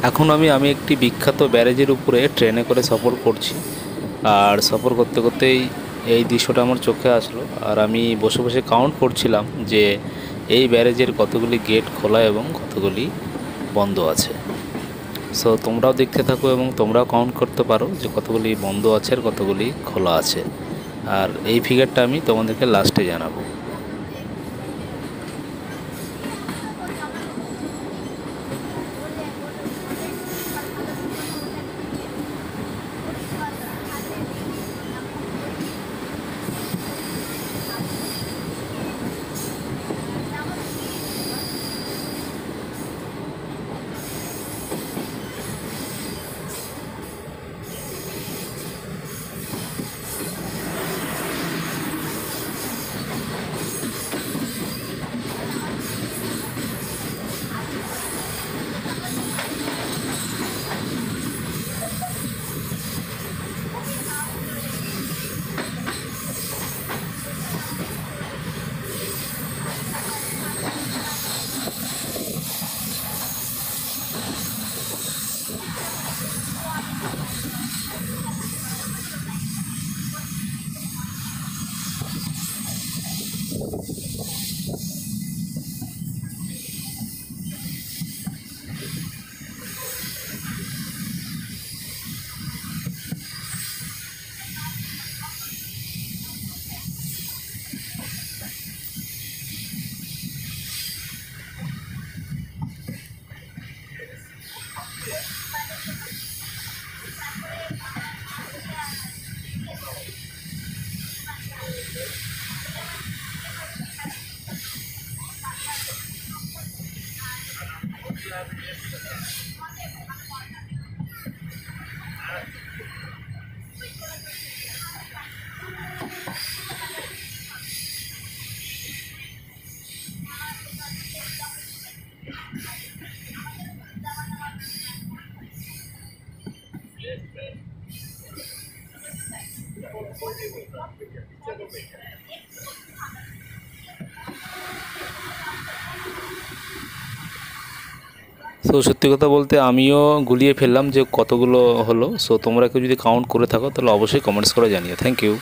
এখন আমি একটি বিখ্যাত ব্যারেজের উপরে ট্রেনে করে সফর করছি। আর সফর করতে করতেই এই দৃশ্যটা আমার চোখে আসলো, আর আমি বসে বসে কাউন্ট করছিলাম যে এই ব্যারেজের কতগুলি গেট খোলা এবং কতগুলি বন্ধ আছে। সো তোমরাও দেখতে থাকো এবং তোমরাও কাউন্ট করতে পারো যে কতগুলি বন্ধ আছে আর কতগুলি খোলা আছে। আর এই ফিগারটা আমি তোমাদেরকে লাস্টে জানাবো। সো সত্যি কথা বলতে আমিও গুলিয়ে ফেললাম যে কতগুলো হলো। সো তোমরা কেউ যদি কাউন্ট করে থাকো তাহলে অবশ্যই কমেন্টস করে জানিও। Thank you.